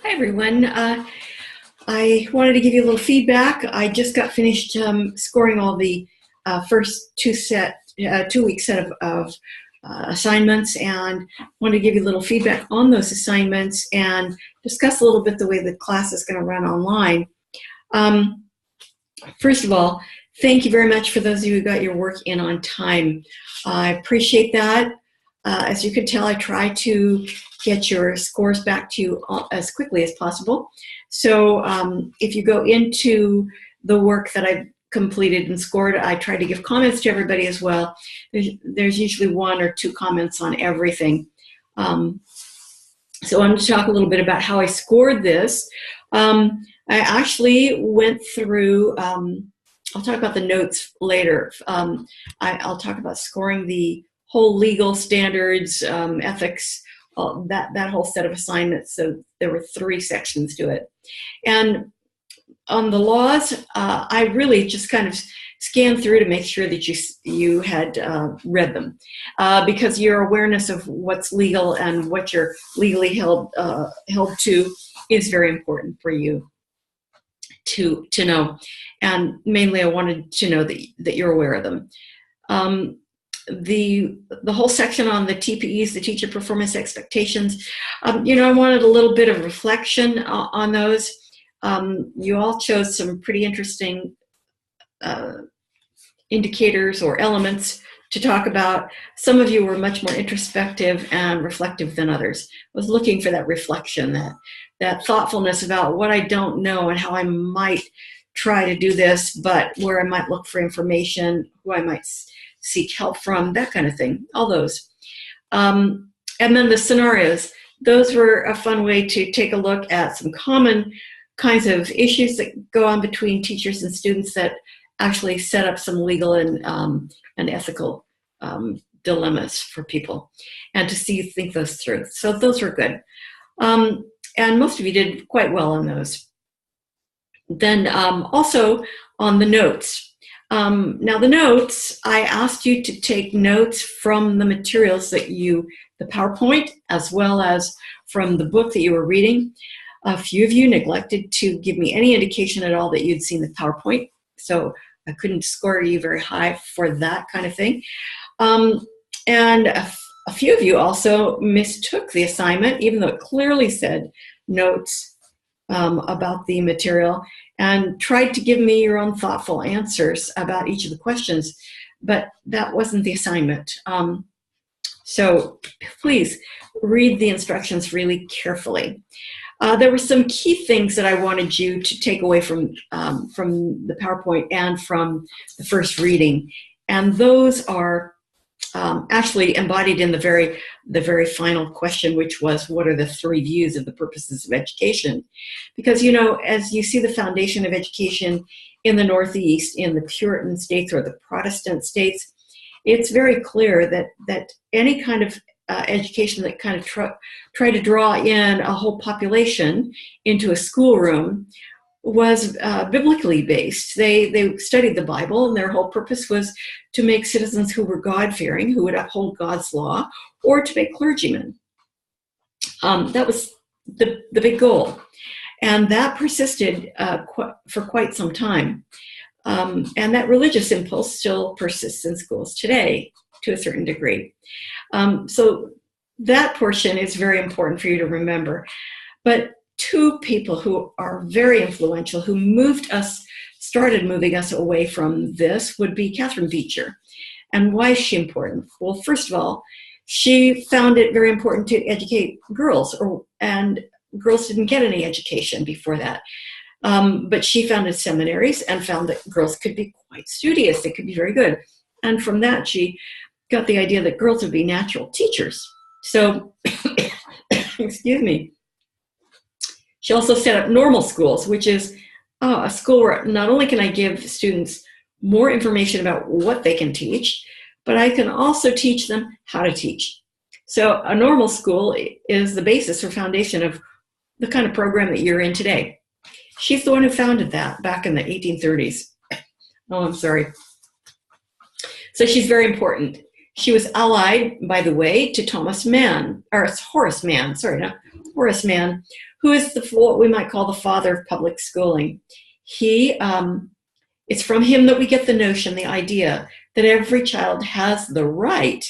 Hi, everyone. I wanted to give you a little feedback. I just got finished scoring all the first 2 week set of assignments, and wanted to give you a little feedback on those assignments and discuss a little bit the way the class is going to run online. First of all, thank you very much for those of you who got your work in on time. I appreciate that. As you can tell, I try to get your scores back to you as quickly as possible. So if you go into the work that I've completed and scored, I try to give comments to everybody as well. There's usually 1 or 2 comments on everything. So I'm going to talk a little bit about how I scored this. I actually went through, I'll talk about the notes later. I'll talk about scoring the whole legal standards, ethics, that whole set of assignments. So there were 3 sections to it. And on the laws, I really just kind of scanned through to make sure that you had read them, because your awareness of what's legal and what you're legally held to is very important for you to know. And mainly I wanted to know that you're aware of them. The whole section on the TPEs, the teacher performance expectations, I wanted a little bit of reflection on those. You all chose some pretty interesting indicators or elements to talk about. Some of you were much more introspective and reflective than others. I was looking for that reflection, that thoughtfulness about what I don't know and how I might try to do this, but where I might look for information, who I might seek help from, that kind of thing, all those. And then the scenarios, those were a fun way to take a look at some common kinds of issues that go on between teachers and students that actually set up some legal and ethical dilemmas for people, and to see you think those through. So those were good. And most of you did quite well on those. Then also on the notes. Now the notes, I asked you to take notes from the materials the PowerPoint, as well as from the book that you were reading. A few of you neglected to give me any indication at all that you'd seen the PowerPoint, so I couldn't score you very high for that kind of thing. And a few of you also mistook the assignment, even though it clearly said notes about the material, and tried to give me your own thoughtful answers about each of the questions, but that wasn't the assignment. So please read the instructions really carefully. There were some key things that I wanted you to take away from the PowerPoint and from the first reading, and those are actually embodied in the very final question, which was, what are the 3 views of the purposes of education? Because, as you see the foundation of education in the Northeast, in the Puritan states or the Protestant states, it's very clear that any kind of education that kind of try to draw in a whole population into a schoolroom was biblically based. They studied the Bible, and their whole purpose was to make citizens who were God-fearing, who would uphold God's law, or to make clergymen. That was the big goal. And that persisted for quite some time. And that religious impulse still persists in schools today to a certain degree. So that portion is very important for you to remember. But 2 people who are very influential, who started moving us away from this, would be Catherine Beecher. And why is she important? Well, first of all, she found it very important to educate girls, and girls didn't get any education before that. But she founded seminaries and found that girls could be quite studious, they could be very good. And from that, she got the idea that girls would be natural teachers. So, excuse me. She also set up normal schools, which is a school where not only can I give students more information about what they can teach, but I can also teach them how to teach. So a normal school is the basis or foundation of the kind of program that you're in today. She's the one who founded that back in the 1830s. Oh, I'm sorry. So she's very important. She was allied, by the way, to Horace Mann, who is what we might call the father of public schooling. It's from him that we get the notion, the idea that every child has the right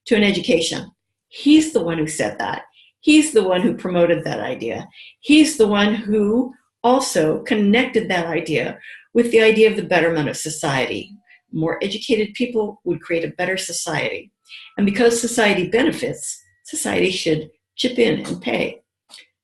to an education. He's the one who said that. He's the one who promoted that idea. He's the one who also connected that idea with the idea of the betterment of society. More educated people would create a better society. And because society benefits, society should chip in and pay.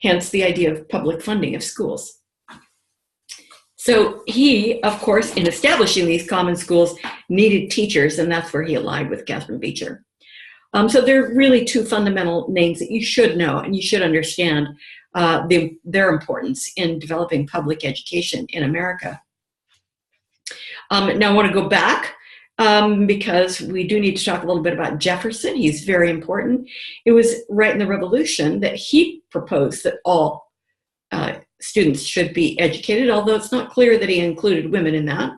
Hence the idea of public funding of schools. So he, of course, in establishing these common schools, needed teachers, and that's where he allied with Catherine Beecher. So there are really two fundamental names that you should know and you should understand their importance in developing public education in America. Now I want to go back because we do need to talk a little bit about Jefferson. He's very important. It was right in the Revolution that he proposed that all students should be educated, although it's not clear that he included women in that.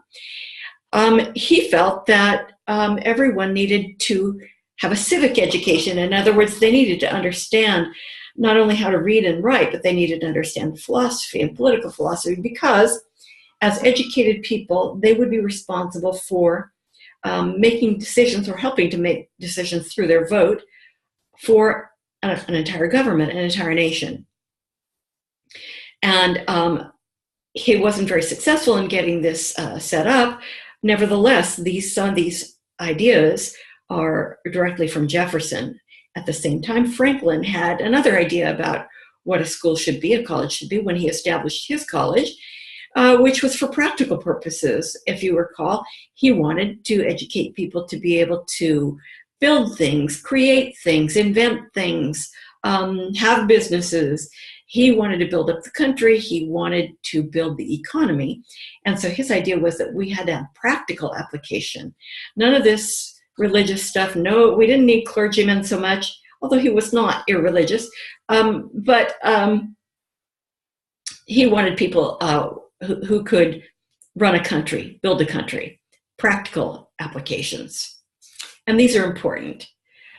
He felt that everyone needed to have a civic education. In other words, they needed to understand not only how to read and write, but they needed to understand philosophy and political philosophy, because as educated people, they would be responsible for making decisions or helping to make decisions through their vote for an entire government, an entire nation. And he wasn't very successful in getting this set up. Nevertheless, some of these ideas are directly from Jefferson. At the same time, Franklin had another idea about what a school should be, a college should be, when he established his college, which was for practical purposes. If you recall, he wanted to educate people to be able to build things, create things, invent things, have businesses. He wanted to build up the country. He wanted to build the economy. And so his idea was that we had to have practical application. None of this religious stuff. No, we didn't need clergymen so much, although he was not irreligious. But he wanted people who could run a country, build a country, practical applications. And these are important.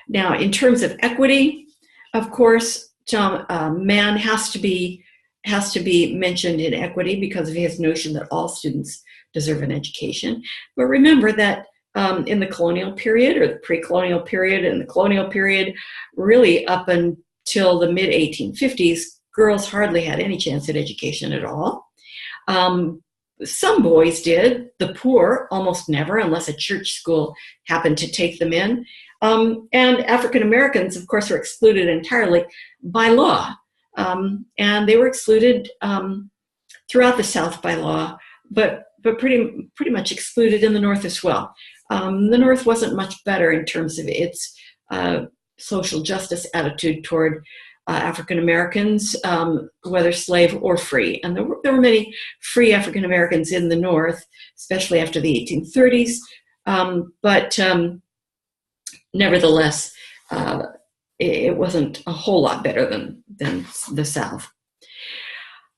Now, in terms of equity, of course, Mann has to be mentioned in equity because of his notion that all students deserve an education. But remember that in the colonial period or the pre-colonial period and the colonial period, really up until the mid-1850s, girls hardly had any chance at education at all. Some boys did, the poor almost never, unless a church school happened to take them in. And African Americans, of course, were excluded entirely by law. And they were excluded throughout the South by law, but pretty much excluded in the North as well. The North wasn't much better in terms of its social justice attitude toward African Americans, whether slave or free. And there were many free African Americans in the North, especially after the 1830s. But nevertheless, it wasn't a whole lot better than the South.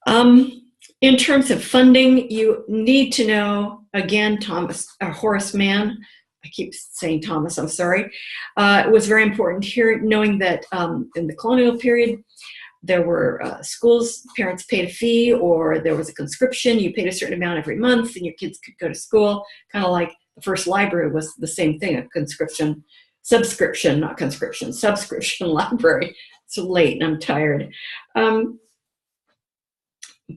In terms of funding, you need to know, again, Horace Mann, I keep saying Thomas, I'm sorry, it was very important here, knowing that in the colonial period, there were schools, parents paid a fee, or there was a conscription, you paid a certain amount every month, and your kids could go to school, kind of like the first library was the same thing, a subscription library. It's late and I'm tired.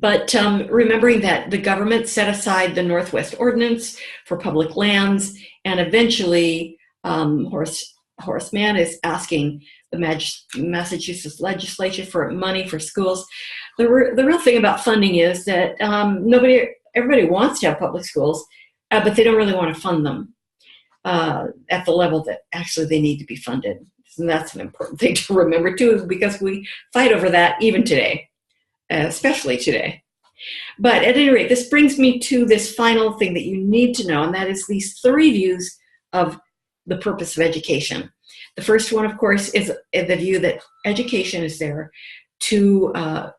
But remembering that the government set aside the Northwest Ordinance for public lands, and eventually Horace Mann is asking the Massachusetts legislature for money for schools. The real thing about funding is that everybody wants to have public schools, but they don't really want to fund them at the level that actually they need to be funded. And that's an important thing to remember too, because we fight over that even today. Especially today. But at any rate, this brings me to this final thing that you need to know, and that is these three views of the purpose of education. The first one, of course, is the view that education is there to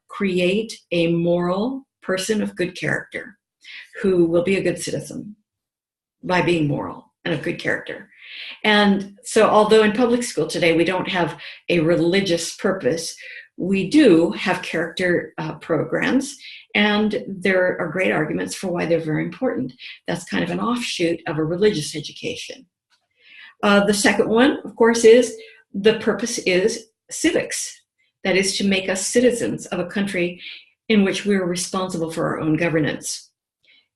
create a moral person of good character who will be a good citizen by being moral. and of good character. And so although in public school today we don't have a religious purpose, we do have character programs, and there are great arguments for why they're very important. That's kind of an offshoot of a religious education. The second one, of course, is the purpose is civics. That is to make us citizens of a country in which we're responsible for our own governance.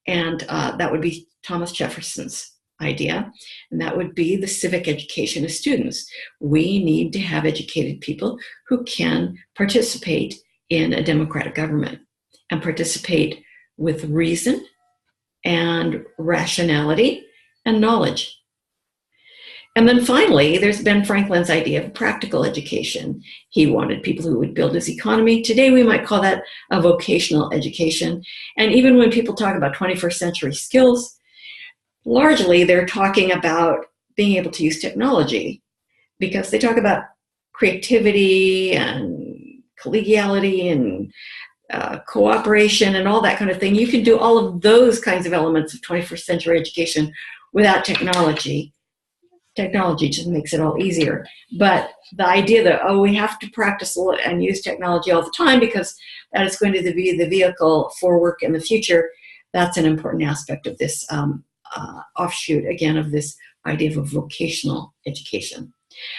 And that would be Thomas Jefferson's idea, and that would be the civic education of students. We need to have educated people who can participate in a democratic government and participate with reason and rationality and knowledge. And then finally, there's Ben Franklin's idea of practical education. He wanted people who would build his economy. Today, we might call that a vocational education. And even when people talk about 21st century skills, largely they're talking about being able to use technology, because they talk about creativity and collegiality and cooperation and all that kind of thing. You can do all of those kinds of elements of 21st century education without technology. Technology just makes it all easier. But the idea that, oh, we have to practice and use technology all the time because that is going to be the vehicle for work in the future, that's an important aspect of this offshoot, again, of this idea of a vocational education.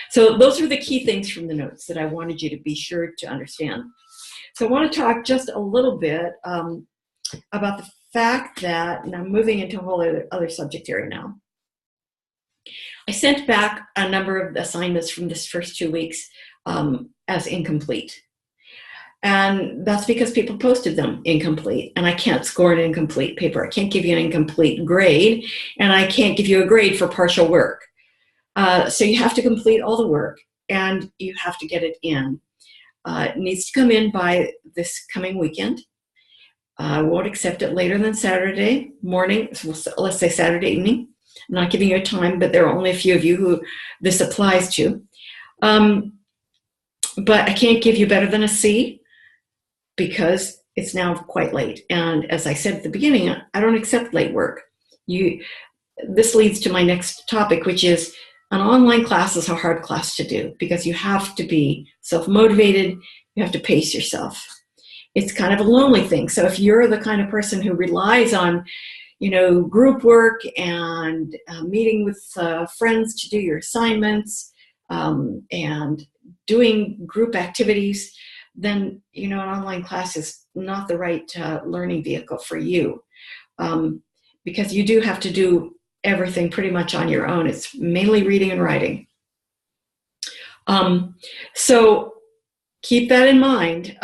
So those are the key things from the notes that I wanted you to be sure to understand. So I want to talk just a little bit about the fact that, and I'm moving into a whole other subject area now. I sent back a number of assignments from this first 2 weeks as incomplete. And that's because people posted them incomplete, and I can't score an incomplete paper. I can't give you an incomplete grade, and I can't give you a grade for partial work. So you have to complete all the work, and you have to get it in. It needs to come in by this coming weekend. I won't accept it later than Saturday morning, so let's say Saturday evening. I'm not giving you a time, but there are only a few of you who this applies to. But I can't give you better than a C because it's now quite late. And as I said at the beginning, I don't accept late work. This leads to my next topic, which is an online class is a hard class to do because you have to be self-motivated. You have to pace yourself. It's kind of a lonely thing. So if you're the kind of person who relies on group work and meeting with friends to do your assignments and doing group activities, then, an online class is not the right learning vehicle for you because you do have to do everything pretty much on your own. It's mainly reading and writing. So keep that in mind.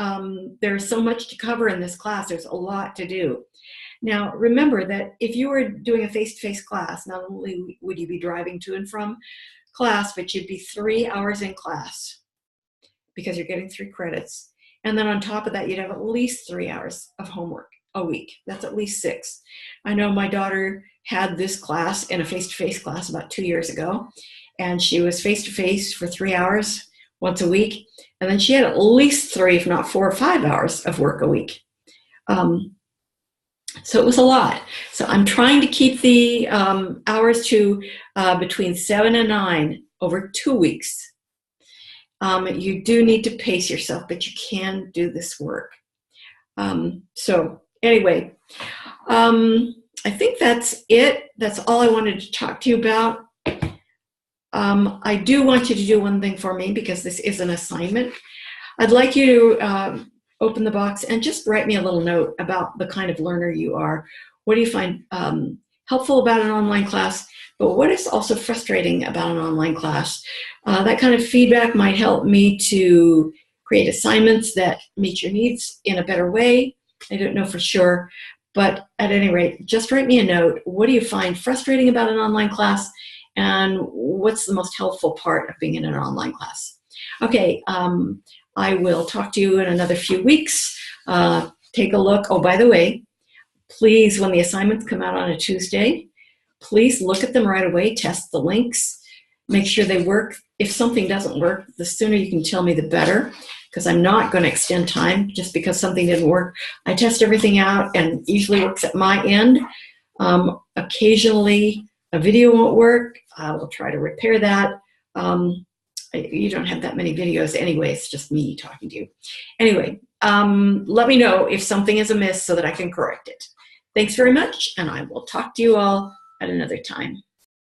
There's so much to cover in this class. There's a lot to do. Now, remember that if you were doing a face-to-face class, not only would you be driving to and from class, but you'd be 3 hours in class because you're getting 3 credits. And then on top of that, you'd have at least 3 hours of homework a week. That's at least 6. I know my daughter had this class in a face-to-face class about 2 years ago, and she was face-to-face for 3 hours once a week. And then she had at least 3, if not 4 or 5 hours of work a week. So it was a lot. So I'm trying to keep the hours to between 7 and 9 over 2 weeks. You do need to pace yourself, but you can do this work. So anyway, I think that's it. That's all I wanted to talk to you about. I do want you to do one thing for me because this is an assignment. I'd like you to open the box and just write me a little note about the kind of learner you are. What do you find helpful about an online class, but what is also frustrating about an online class? That kind of feedback might help me to create assignments that meet your needs in a better way. I don't know for sure, but at any rate, just write me a note. What do you find frustrating about an online class, and what's the most helpful part of being in an online class? Okay, I will talk to you in another few weeks. Take a look. Oh, by the way, please, when the assignments come out on a Tuesday, please look at them right away, test the links, make sure they work. If something doesn't work, the sooner you can tell me, the better, because I'm not going to extend time just because something didn't work. I test everything out and usually works at my end. Occasionally, a video won't work, I will try to repair that. You don't have that many videos anyway. It's just me talking to you. Anyway, let me know if something is amiss so that I can correct it. Thanks very much, and I will talk to you all at another time.